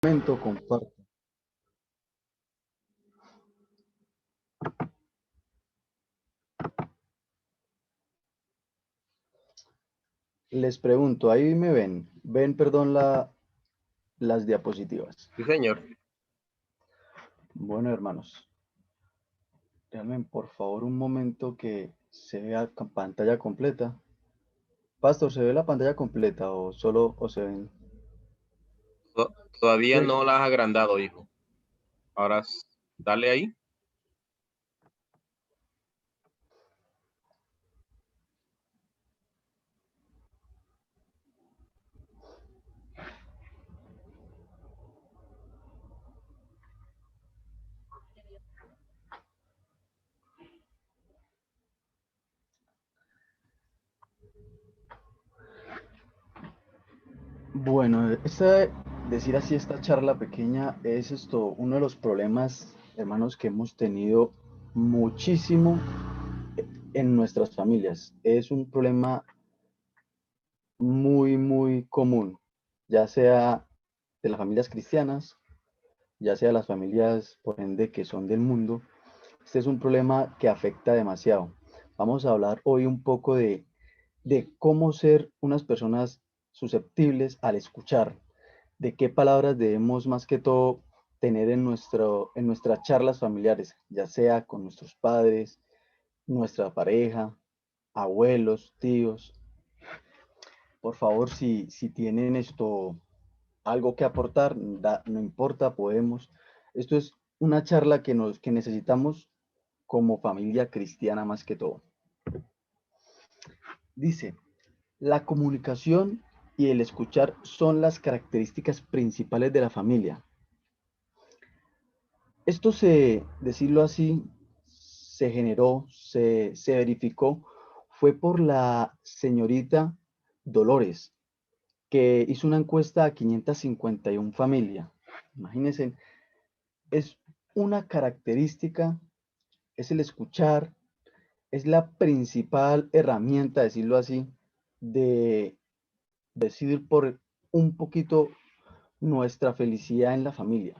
Momento comparto. Les pregunto, ahí me ven, perdón, las diapositivas. Sí, señor. Bueno, hermanos, denme por favor un momento que se vea pantalla completa. Pastor, ¿se ve la pantalla completa o solo o se ven? Todavía Sí. no las has agrandado, hijo. Ahora dale ahí. Bueno, decir así, esta charla pequeña es uno de los problemas, hermanos, que hemos tenido muchísimo en nuestras familias. Es un problema muy común, ya sea de las familias cristianas, ya sea las familias, por ende, que son del mundo. Este es un problema que afecta demasiado. Vamos a hablar hoy un poco de cómo ser unas personas susceptibles al escuchar, de qué palabras debemos más que todo tener en nuestras charlas familiares, ya sea con nuestros padres, nuestra pareja, abuelos, tíos. Por favor, si tienen algo que aportar, no importa, podemos. Esto es una charla que necesitamos como familia cristiana más que todo. Dice, la comunicación y el escuchar son las características principales de la familia. Decirlo así, se generó, se verificó, fue por la señorita Dolores, que hizo una encuesta a 551 familias. Imagínense, es una característica, es el escuchar, es la principal herramienta, decirlo así, de decidir por un poquito nuestra felicidad en la familia.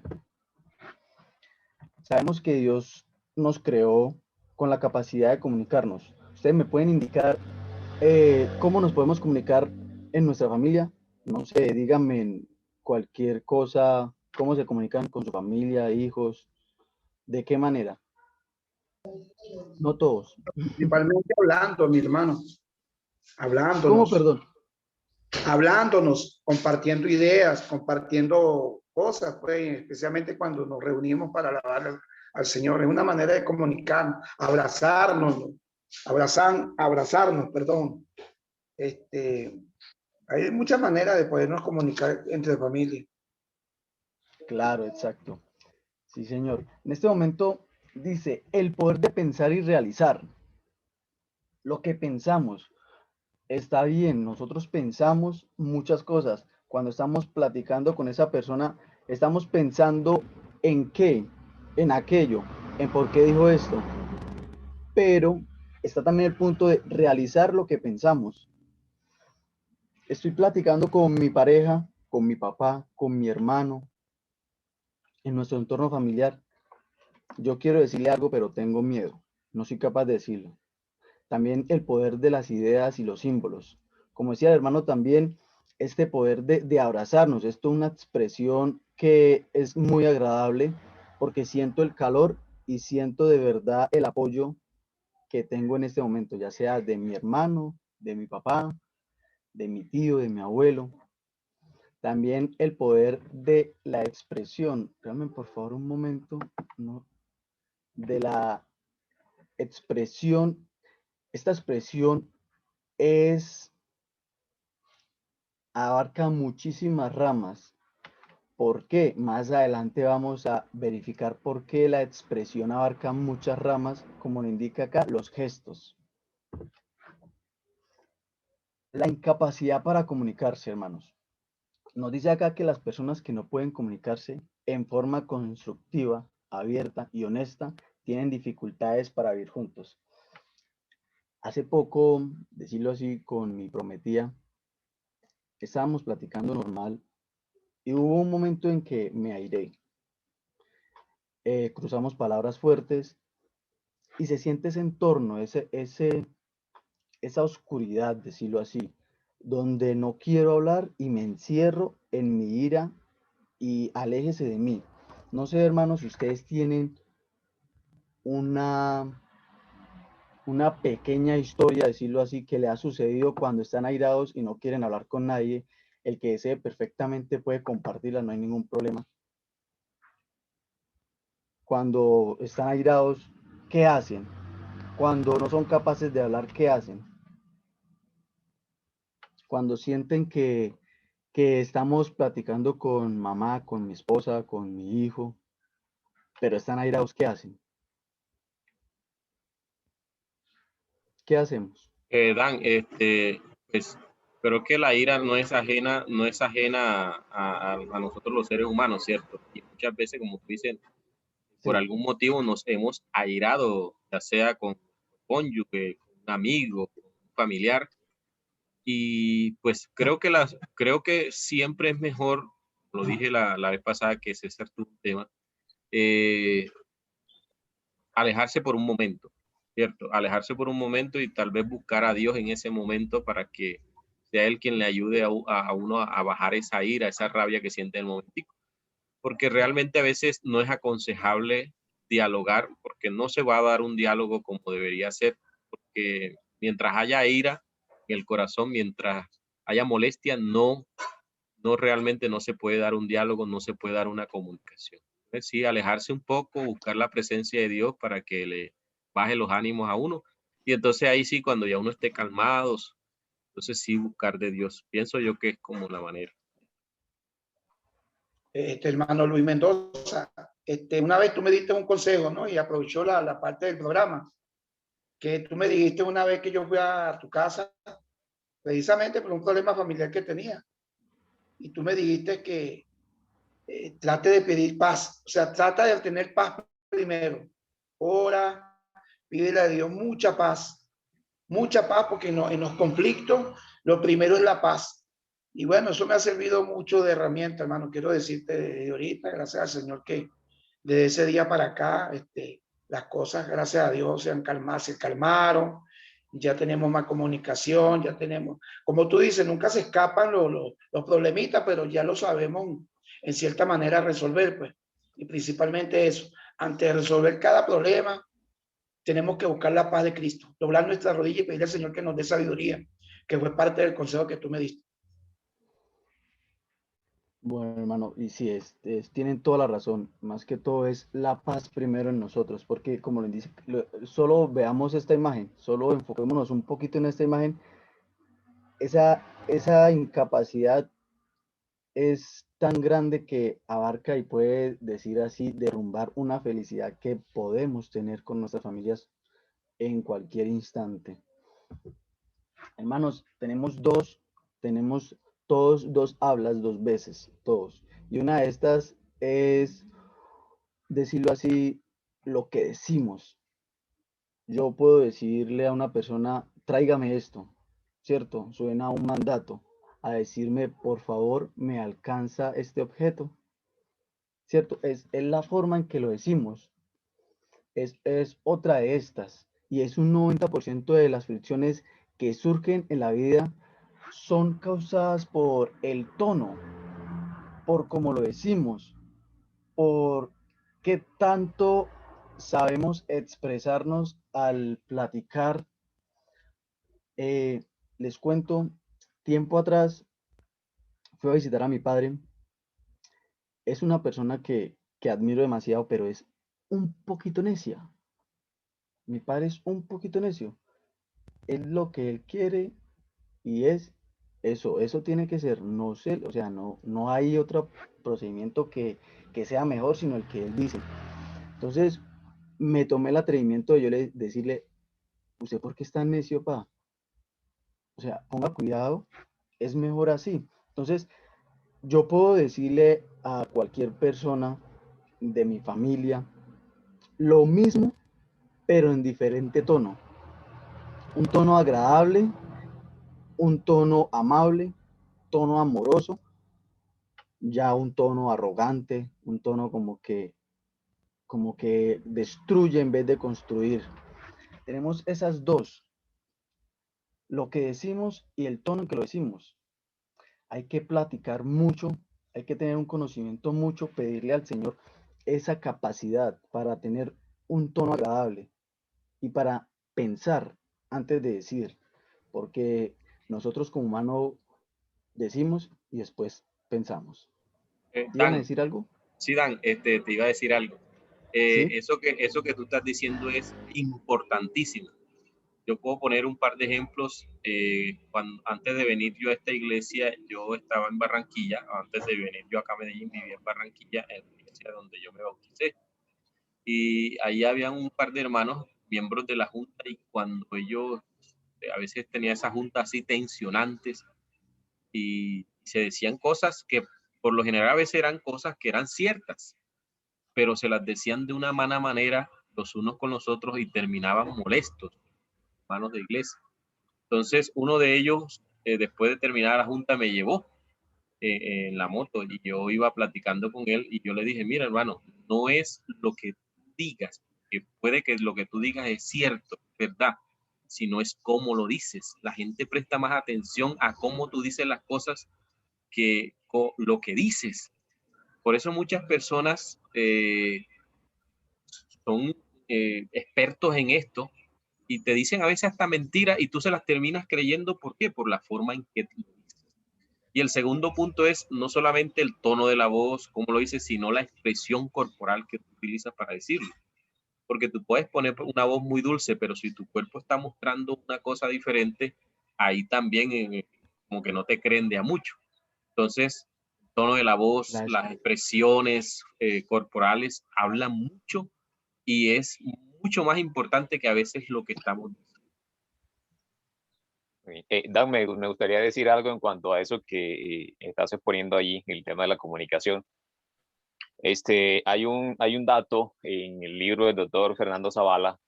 Sabemos que Dios nos creó con la capacidad de comunicarnos. ¿Ustedes me pueden indicar cómo nos podemos comunicar en nuestra familia? No sé, díganme en cualquier cosa, cómo se comunican con su familia, hijos, de qué manera. No todos. Principalmente hablando, mi hermano, ¿Cómo, hablándonos, perdón? hablándonos, compartiendo ideas, compartiendo cosas, pues, especialmente cuando nos reunimos para alabar al Señor. Es una manera de comunicarnos, abrazarnos, perdón. Hay muchas maneras de podernos comunicar entre familia. Claro, exacto. Sí, señor. En este momento dice, el poder de pensar y realizar lo que pensamos. Está bien, nosotros pensamos muchas cosas. Cuando estamos platicando con esa persona, estamos pensando en qué, en aquello, en por qué dijo esto. Pero está también el punto de realizar lo que pensamos. Estoy platicando con mi pareja, con mi papá, con mi hermano, en nuestro entorno familiar. Yo quiero decirle algo, pero tengo miedo. No soy capaz de decirlo. También el poder de las ideas y los símbolos. Como decía el hermano también, este poder de abrazarnos, esto es una expresión que es muy agradable porque siento el calor y siento de verdad el apoyo que tengo en este momento, ya sea de mi hermano, de mi papá, de mi tío, de mi abuelo. También el poder de la expresión. Dame por favor un momento, ¿no? De la expresión. Esta expresión es abarca muchísimas ramas. ¿Por qué? Más adelante vamos a verificar por qué la expresión abarca muchas ramas, como lo indica acá, los gestos. La incapacidad para comunicarse, hermanos. Nos dice acá que las personas que no pueden comunicarse en forma constructiva, abierta y honesta tienen dificultades para vivir juntos. Hace poco, decirlo así, con mi prometida, estábamos platicando normal Y hubo un momento en que me airé. Cruzamos palabras fuertes y se siente ese entorno, esa oscuridad, decirlo así, donde no quiero hablar y me encierro en mi ira y aléjese de mí. No sé, hermanos, si ustedes tienen una, una pequeña historia, decirlo así, que le ha sucedido cuando están airados y no quieren hablar con nadie. El que desee perfectamente puede compartirla, no hay ningún problema. Cuando están airados, ¿qué hacen? Cuando no son capaces de hablar, ¿qué hacen? Cuando sienten que estamos platicando con mamá, con mi esposa, con mi hijo, pero están airados, ¿qué hacen? ¿Qué hacemos? Dan, pues creo que la ira no es ajena a nosotros los seres humanos, ¿cierto? Y muchas veces, como tú dices, por Sí, algún motivo nos hemos airado, ya sea con un cónyuge, con un amigo, con un familiar, y pues creo que siempre es mejor, lo dije la vez pasada que César tuvo un tema, eh, alejarse por un momento, ¿cierto? Alejarse por un momento y tal vez buscar a Dios en ese momento para que sea Él quien le ayude a uno a bajar esa ira, esa rabia que siente en el momentico. Porque realmente a veces no es aconsejable dialogar, porque no se va a dar un diálogo como debería ser, porque mientras haya ira en el corazón, mientras haya molestia, no realmente no se puede dar un diálogo, no se puede dar una comunicación. Entonces, sí, alejarse un poco, buscar la presencia de Dios para que le baje los ánimos a uno. Y entonces ahí sí, cuando ya uno esté calmado, entonces sí buscar de Dios. Pienso yo que es como la manera. Hermano Luis Mendoza, una vez tú me diste un consejo, ¿no? Y aprovechó la parte del programa, que tú me dijiste una vez que yo fui a tu casa, precisamente por un problema familiar que tenía. Y tú me dijiste que trate de pedir paz, o sea, trata de obtener paz primero. Ora, pídele a Dios mucha paz, porque no, en los conflictos lo primero es la paz. Y bueno, eso me ha servido mucho de herramienta, hermano. Quiero decirte de ahorita, gracias al Señor, que desde ese día para acá, las cosas, gracias a Dios, se calmaron, ya tenemos más comunicación, ya tenemos, como tú dices, nunca se escapan los problemitas, pero ya lo sabemos en cierta manera resolver, pues. Y principalmente eso, antes de resolver cada problema, tenemos que buscar la paz de Cristo, doblar nuestra rodilla y pedirle al Señor que nos dé sabiduría, que fue parte del consejo que tú me diste. bueno, hermano, y sí, tienen toda la razón. Más que todo es la paz primero en nosotros, porque como les dice, solo veamos esta imagen, solo enfoquémonos un poquito en esta imagen. Esa incapacidad es tan grande que abarca y puede decir así, derrumbar una felicidad que podemos tener con nuestras familias en cualquier instante. Hermanos, tenemos todos dos hablas dos veces, todos. Y una de estas es, decirlo así, lo que decimos. Yo puedo decirle a una persona, tráigame esto, ¿cierto? Suena un mandato a decirme, por favor, me alcanza este objeto, ¿cierto? Es la forma en que lo decimos. Es otra de estas. Y es un 90% de las fricciones que surgen en la vida son causadas por el tono, por cómo lo decimos, por qué tanto sabemos expresarnos al platicar. Les cuento, tiempo atrás fui a visitar a mi padre. Es una persona que admiro demasiado, pero es un poquito necia. Mi padre es un poquito necio. Es lo que él quiere y es eso tiene que ser, no sé, o sea, no hay otro procedimiento que sea mejor, sino el que él dice. Entonces, me tomé el atrevimiento de decirle, ¿usted por qué es tan necio, pa? O sea, ponga cuidado, es mejor así. Entonces, yo puedo decirle a cualquier persona de mi familia lo mismo, pero en diferente tono. Un tono agradable, un tono amable, tono amoroso, ya un tono arrogante, un tono como que destruye en vez de construir. Tenemos esas dos, lo que decimos y el tono en que lo decimos. Hay que platicar mucho, hay que tener un conocimiento mucho, pedirle al Señor esa capacidad para tener un tono agradable y para pensar antes de decir, porque nosotros como humanos decimos y después pensamos. ¿Iban a Dan, decir algo? sí, Dan, te iba a decir algo. Sí, Eso que tú estás diciendo es importantísimo. Yo puedo poner un par de ejemplos. Antes de venir yo a esta iglesia, yo estaba en Barranquilla. Antes de venir yo acá a Medellín, vivía en Barranquilla, en la iglesia donde yo me bauticé. Y ahí había un par de hermanos, miembros de la junta, y cuando ellos, a veces tenía esa junta así tensionantes, y se decían cosas que por lo general a veces eran cosas que eran ciertas, pero se las decían de una mala manera los unos con los otros y terminaban molestos, hermanos de iglesia. Entonces, uno de ellos, después de terminar la junta, me llevó en la moto y yo iba platicando con él y yo le dije, mira, hermano, no es lo que tú digas, que puede que lo que tú digas es cierto, ¿verdad? Sino es cómo lo dices. La gente presta más atención a cómo tú dices las cosas que lo que dices. Por eso muchas personas son expertos en esto y te dicen a veces hasta mentiras y tú se las terminas creyendo. ¿Por qué? Por la forma en que tú lo dices. Y el segundo punto es no solamente el tono de la voz, como lo dices, sino la expresión corporal que tú utilizas para decirlo. Porque tú puedes poner una voz muy dulce, pero si tu cuerpo está mostrando una cosa diferente, ahí también como que no te creen de a mucho. Entonces, el tono de la voz, la, las expresiones corporales hablan mucho y es mucho más importante que a veces lo que estamos diciendo. Dan, me gustaría decir algo en cuanto a eso que estás exponiendo allí, el tema de la comunicación. Hay un dato en el libro del doctor Fernando Zavala,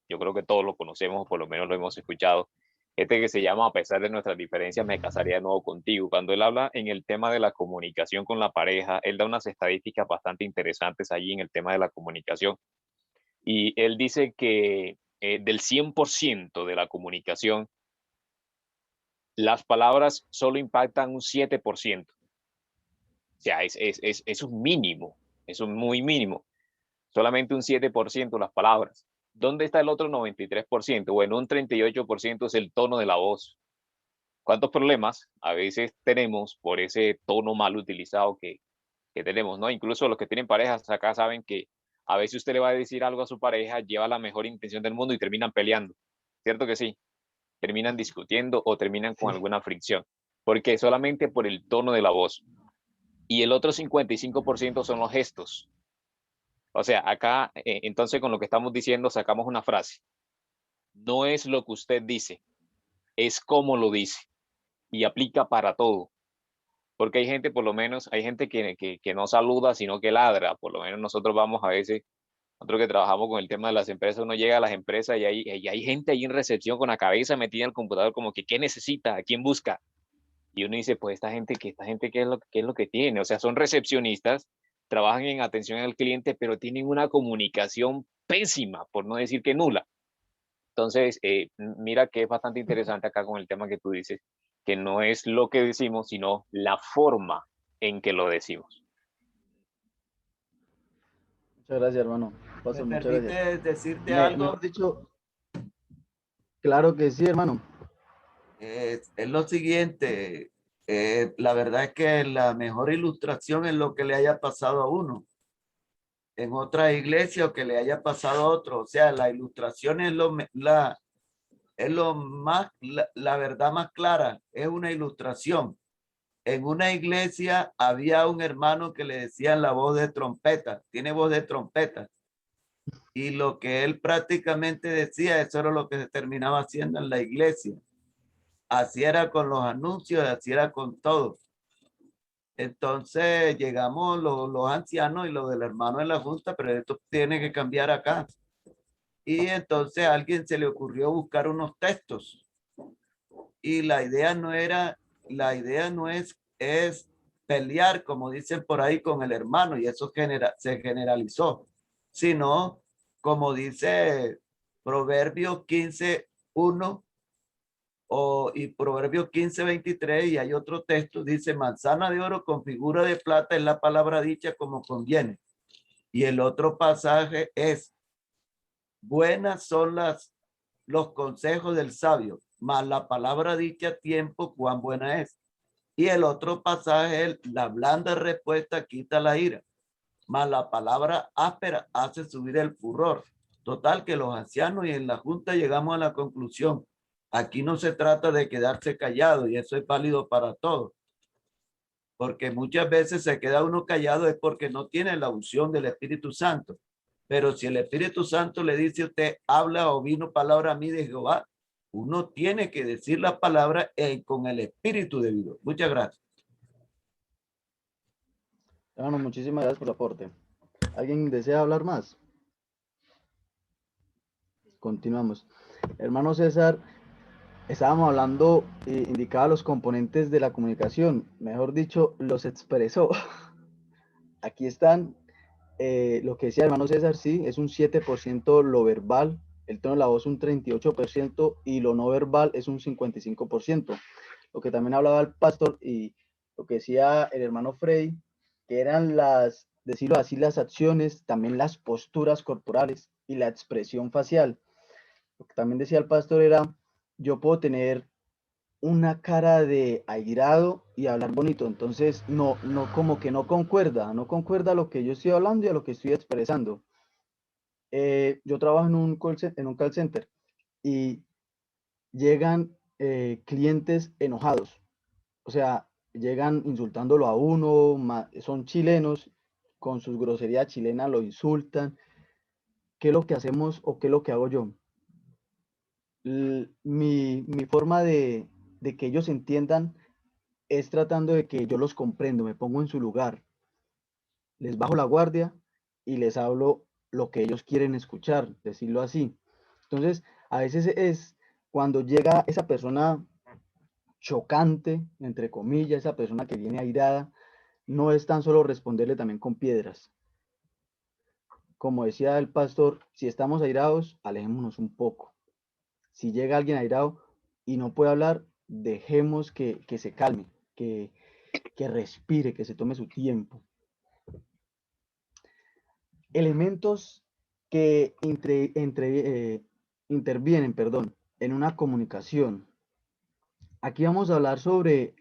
yo creo que todos lo conocemos, o por lo menos lo hemos escuchado, que se llama "A pesar de nuestras diferencias, me casaría de nuevo contigo". Cuando él habla en el tema de la comunicación con la pareja, él da unas estadísticas bastante interesantes allí en el tema de la comunicación. Y él dice que del 100% de la comunicación, las palabras solo impactan un 7%. O sea, es un mínimo, es un muy mínimo. Solamente un 7% las palabras. ¿Dónde está el otro 93%? Bueno, un 38% es el tono de la voz. ¿Cuántos problemas a veces tenemos por ese tono mal utilizado que tenemos, ¿no? Incluso los que tienen parejas acá saben que a veces usted le va a decir algo a su pareja, lleva la mejor intención del mundo y terminan peleando. ¿Cierto que sí? Terminan discutiendo o terminan con sí, alguna fricción. Porque solamente por el tono de la voz. Y el otro 55% son los gestos. O sea, acá, entonces con lo que estamos diciendo, sacamos una frase. No es lo que usted dice, es cómo lo dice. Y aplica para todo. Porque hay gente, por lo menos, hay gente que no saluda, sino que ladra. Por lo menos nosotros vamos a veces, nosotros que trabajamos con el tema de las empresas, uno llega a las empresas y hay gente ahí en recepción con la cabeza metida en el computador como que, ¿qué necesita? ¿A quién busca? Y uno dice, pues esta gente qué es lo que tiene? O sea, son recepcionistas, trabajan en atención al cliente, pero tienen una comunicación pésima, por no decir que nula. Entonces, mira que es bastante interesante acá con el tema que tú dices, que no es lo que decimos, sino la forma en que lo decimos. muchas gracias, hermano. ¿Me Pastor, muchas gracias. permite decirte algo? Mejor dicho, claro que sí, hermano. Es lo siguiente, la verdad es que la mejor ilustración es lo que le haya pasado a uno en otra iglesia o que le haya pasado a otro. O sea, la ilustración es es lo más, la verdad más clara, es una ilustración. En una iglesia había un hermano que le decían la voz de trompeta, tiene voz de trompeta. Y lo que él prácticamente decía, eso era lo que se terminaba haciendo en la iglesia. Así era con los anuncios, así era con todo. Entonces llegamos los ancianos y lo del hermano en la junta, pero esto tiene que cambiar acá. Y entonces a alguien se le ocurrió buscar unos textos. Y la idea no es pelear, como dicen por ahí, con el hermano, y eso se generalizó, sino, como dice Proverbios 15:1 y Proverbios 15:23, y hay otro texto, dice, manzana de oro con figura de plata es la palabra dicha como conviene. Y el otro pasaje es, buenas son los consejos del sabio, mas la palabra dicha a tiempo, cuán buena es. Y el otro pasaje es, la blanda respuesta quita la ira, mas la palabra áspera hace subir el furor. Total, que los ancianos y en la junta llegamos a la conclusión, aquí no se trata de quedarse callado, y eso es válido para todos, porque muchas veces se queda uno callado es porque no tiene la unción del Espíritu Santo. Pero si el Espíritu Santo le dice a usted, habla o vino palabra a mí de Jehová, uno tiene que decir la palabra con el Espíritu debido. Muchas gracias. Hermano, muchísimas gracias por el aporte. ¿Alguien desea hablar más? Continuamos. Hermano César, estábamos hablando, indicaba los componentes de la comunicación, mejor dicho, los expresó. Aquí están, lo que decía el hermano César, sí, es un 7% lo verbal, el tono de la voz un 38% y lo no verbal es un 55%. Lo que también hablaba el pastor y lo que decía el hermano Frey, que eran las, decirlo así, las acciones, también las posturas corporales y la expresión facial. Lo que también decía el pastor era, yo puedo tener una cara de airado y hablar bonito, entonces no como que no concuerda lo que yo estoy hablando y a lo que estoy expresando. Yo trabajo en un call center y llegan clientes enojados, o sea, llegan insultándolo a uno, son chilenos, con sus groserías chilenas lo insultan. ¿Qué es lo que hacemos o qué es lo que hago yo? Mi forma de que ellos entiendan es tratando de que yo los comprendo, me pongo en su lugar, les bajo la guardia y les hablo lo que ellos quieren escuchar, decirlo así. Entonces, a veces es cuando llega esa persona chocante, entre comillas, esa persona que viene airada, no es tan solo responderle también con piedras. Como decía el pastor, si estamos airados, alejémonos un poco. Si llega alguien airado y no puede hablar, dejemos que se calme, que respire, que se tome su tiempo. Elementos que intervienen, en una comunicación. Aquí vamos a hablar sobre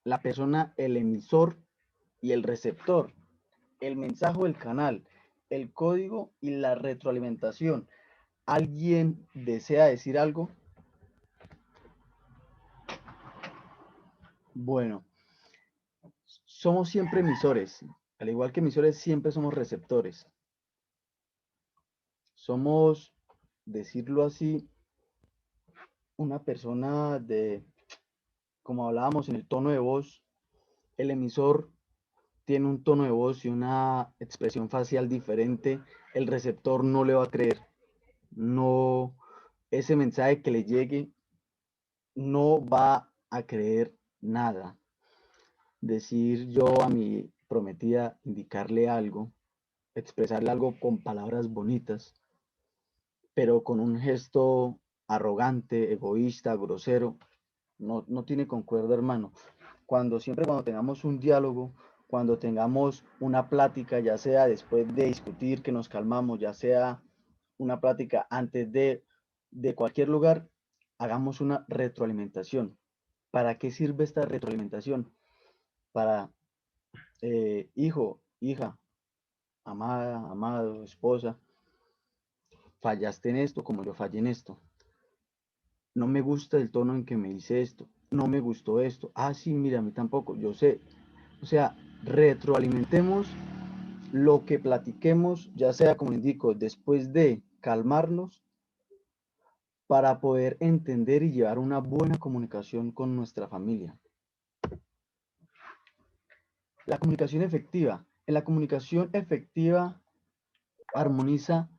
la persona, el emisor y el receptor, el mensaje del canal, el código y la retroalimentación. ¿Alguien desea decir algo? Bueno, somos siempre emisores. Al igual que emisores, siempre somos receptores. Somos, decirlo así, una persona como hablábamos en el tono de voz, el emisor tiene un tono de voz y una expresión facial diferente, el receptor no le va a creer. No, ese mensaje que le llegue no va a creer nada. Decir yo a mi prometida, indicarle algo, expresarle algo con palabras bonitas, pero con un gesto arrogante, egoísta, grosero, no tiene concuerdo, hermano. Siempre cuando tengamos un diálogo, cuando tengamos una plática, ya sea después de discutir que nos calmamos, ya sea una plática antes de cualquier lugar, hagamos una retroalimentación. ¿Para qué sirve esta retroalimentación? Para, hijo, hija, amada, amado, esposa, fallaste en esto como yo fallé en esto. No me gusta el tono en que me dice esto. No me gustó esto. Ah, sí, mira, a mí tampoco. Yo sé. O sea, retroalimentemos lo que platiquemos, ya sea, como indico, después de calmarnos, para poder entender y llevar una buena comunicación con nuestra familia. La comunicación efectiva. En la comunicación efectiva armonizan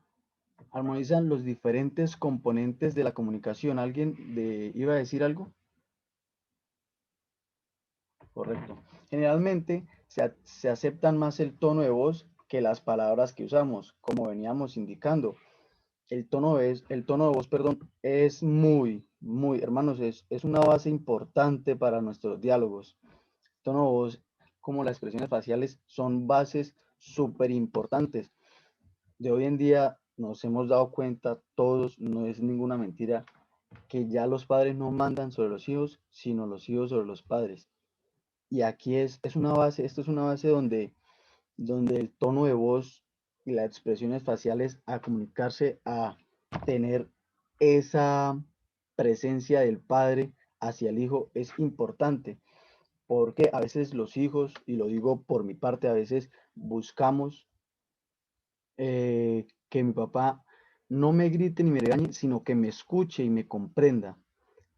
los diferentes componentes de la comunicación. ¿Alguien iba a decir algo? Correcto. Generalmente se aceptan más el tono de voz que las palabras que usamos, como veníamos indicando. El tono de voz, perdón, es muy, hermanos, es una base importante para nuestros diálogos. El tono de voz, como las expresiones faciales, son bases súper importantes. De hoy en día nos hemos dado cuenta todos, no es ninguna mentira, que ya los padres no mandan sobre los hijos, sino los hijos sobre los padres. Y aquí es una base, esto es una base donde el tono de voz y las expresiones faciales a comunicarse, a tener esa presencia del padre hacia el hijo es importante, porque a veces los hijos, y lo digo por mi parte, a veces buscamos que mi papá no me grite ni me regañe, sino que me escuche y me comprenda.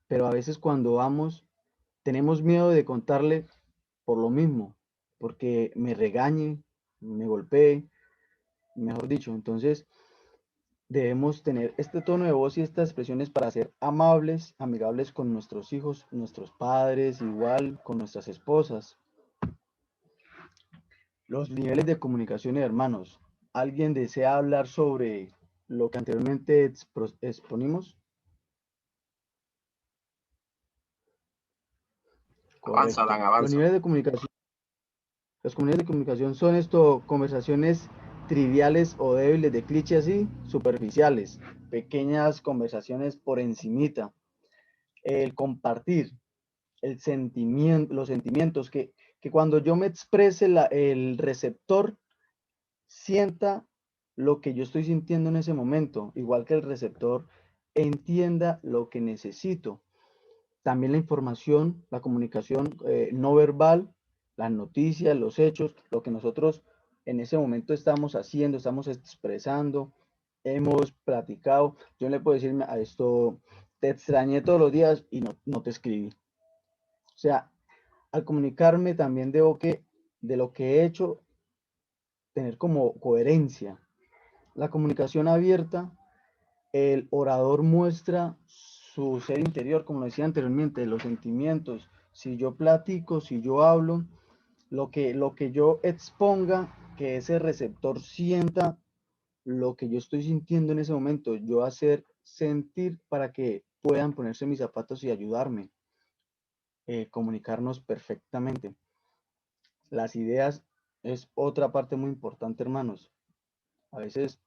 Pero a veces cuando vamos, tenemos miedo de contarle por lo mismo, porque me regañe, me golpee, mejor dicho. Entonces, debemos tener este tono de voz y estas expresiones para ser amables, amigables con nuestros hijos, nuestros padres, igual con nuestras esposas. Los niveles de comunicación, hermanos. ¿Alguien desea hablar sobre lo que anteriormente exponimos? Avanza, Correcto. Alan, avanza. Los niveles de comunicación son esto, conversaciones triviales o débiles de cliché así, superficiales, pequeñas conversaciones por encimita, el compartir, el sentimiento, los sentimientos, que cuando yo me exprese el receptor sienta lo que yo estoy sintiendo en ese momento, igual que el receptor entienda lo que necesito. También la información, la comunicación no verbal, las noticias, los hechos, lo que nosotros en ese momento estamos haciendo, estamos expresando, hemos platicado. Yo le puedo decirme a esto, te extrañé todos los días y no te escribí. O sea, al comunicarme también debo que de lo que he hecho tener como coherencia. La comunicación abierta, el orador muestra su ser interior, como decía anteriormente, los sentimientos. Si yo platico, si yo hablo, lo que yo exponga, que ese receptor sienta lo que yo estoy sintiendo en ese momento, yo hacer sentir para que puedan ponerse mis zapatos y ayudarme, comunicarnos perfectamente. Las ideas es otra parte muy importante, hermanos. A veces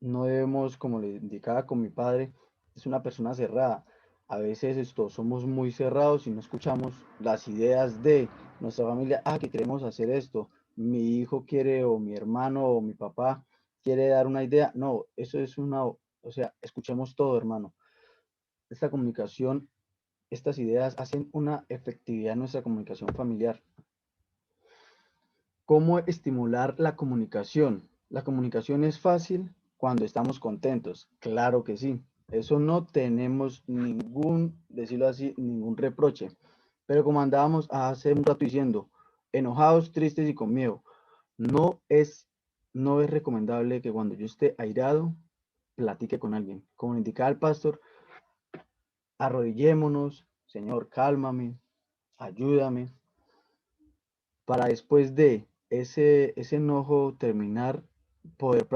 no debemos, como le indicaba con mi padre, es una persona cerrada. A veces somos muy cerrados y no escuchamos las ideas de nuestra familia. Ah, que queremos hacer esto. Mi hijo quiere, o mi hermano, o mi papá quiere dar una idea. No, eso es o sea, escuchemos todo, hermano. Esta comunicación, estas ideas hacen una efectividad en nuestra comunicación familiar. ¿Cómo estimular la comunicación? La comunicación es fácil cuando estamos contentos. Claro que sí. Eso no tenemos ningún, decirlo así, ningún reproche. Pero como andábamos hace un rato diciendo, enojados, tristes y con miedo, no es, no es recomendable que cuando yo esté airado, platique con alguien. Como indicaba el pastor, arrodillémonos, Señor, cálmame, ayúdame, para después de ese enojo terminar, poder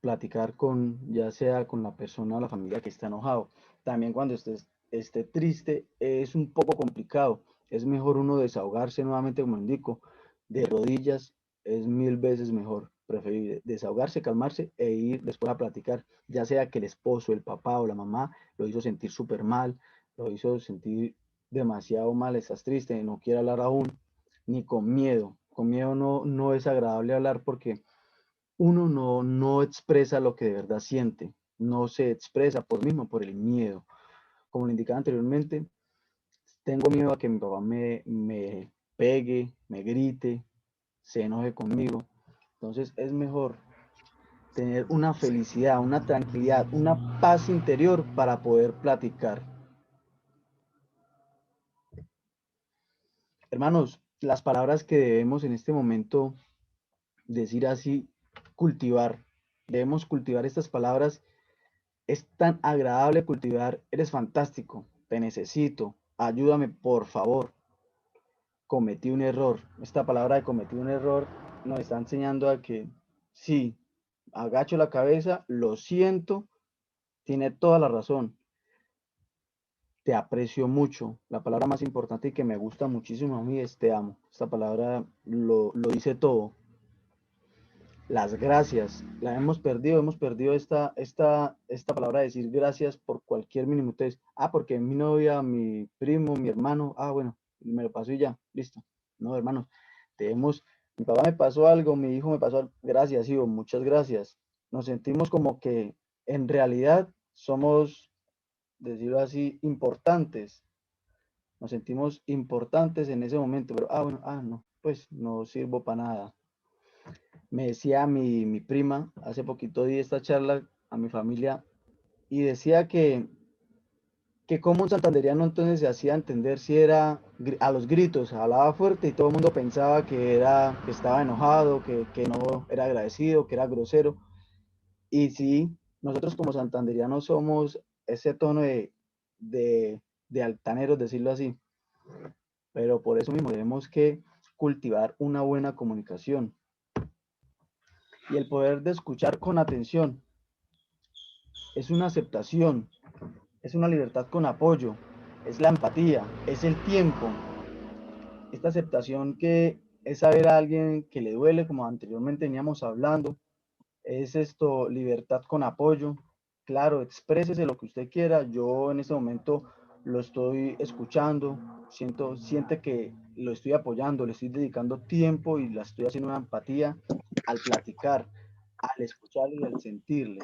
platicar con, ya sea con la persona o la familia que está enojado. También cuando esté triste es un poco complicado. Es mejor uno desahogarse nuevamente, como indico, de rodillas es 1000 veces mejor. Preferible desahogarse, calmarse e ir después a platicar, ya sea que el esposo, el papá o la mamá lo hizo sentir súper mal, lo hizo sentir demasiado mal, estás triste, no quiere hablar aún, ni con miedo. Con miedo no es agradable hablar porque uno no expresa lo que de verdad siente, no se expresa por mismo, por el miedo. Como le indicaba anteriormente, tengo miedo a que mi papá me pegue, me grite, se enoje conmigo. Entonces es mejor tener una felicidad, una tranquilidad, una paz interior para poder platicar. Hermanos, las palabras que debemos en este momento decir así, cultivar. Debemos cultivar estas palabras. Es tan agradable cultivar. Eres fantástico. Te necesito. Ayúdame, por favor. cometí un error. Esta palabra de cometí un error nos está enseñando a que sí, agacho la cabeza, lo siento, tiene toda la razón. Te aprecio mucho. La palabra más importante y que me gusta muchísimo a mí es te amo. Esta palabra lo dice todo. Las gracias, la hemos perdido esta palabra de decir gracias por cualquier minimutez. Porque mi novia, mi primo, mi hermano, bueno, me lo pasó y ya, listo. No, hermanos, mi papá me pasó algo, mi hijo me pasó algo, gracias, hijo, muchas gracias. Nos sentimos como que en realidad somos, decirlo así, importantes. Nos sentimos importantes en ese momento, pero, bueno, no, pues no sirvo para nada. Me decía mi prima, hace poquito di esta charla a mi familia y decía que como un santanderiano entonces se hacía entender si era a los gritos, hablaba fuerte y todo el mundo pensaba que estaba enojado, que no era agradecido, que era grosero. Y sí, nosotros como santanderianos somos ese tono de altaneros, decirlo así. Pero por eso mismo debemos que cultivar una buena comunicación. Y el poder de escuchar con atención es una aceptación, es una libertad con apoyo, es la empatía, es el tiempo. Esta aceptación que es saber a alguien que le duele, como anteriormente veníamos hablando, es esto, libertad con apoyo. Claro, exprésese lo que usted quiera. Yo en este momento lo estoy escuchando, siente que lo estoy apoyando, le estoy dedicando tiempo y la estoy haciendo una empatía al platicar, al escucharle y al sentirle.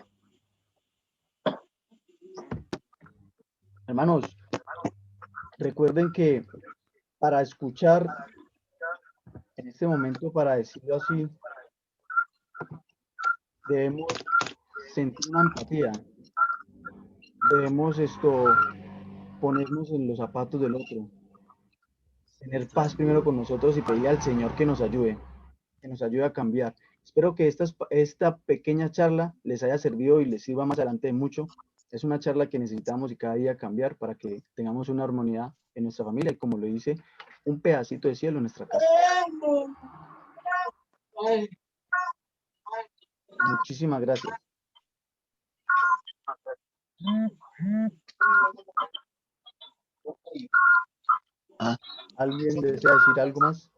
Hermanos, recuerden que para escuchar, en este momento, para decirlo así, debemos sentir una empatía. Debemos ponernos en los zapatos del otro. Tener paz primero con nosotros y pedir al Señor que nos ayude a cambiar. Espero que esta pequeña charla les haya servido y les sirva más adelante mucho. Es una charla que necesitamos y cada día cambiar para que tengamos una armonía en nuestra familia y, como lo dice, un pedacito de cielo en nuestra casa. Muchísimas gracias. ¿Alguien desea decir algo más?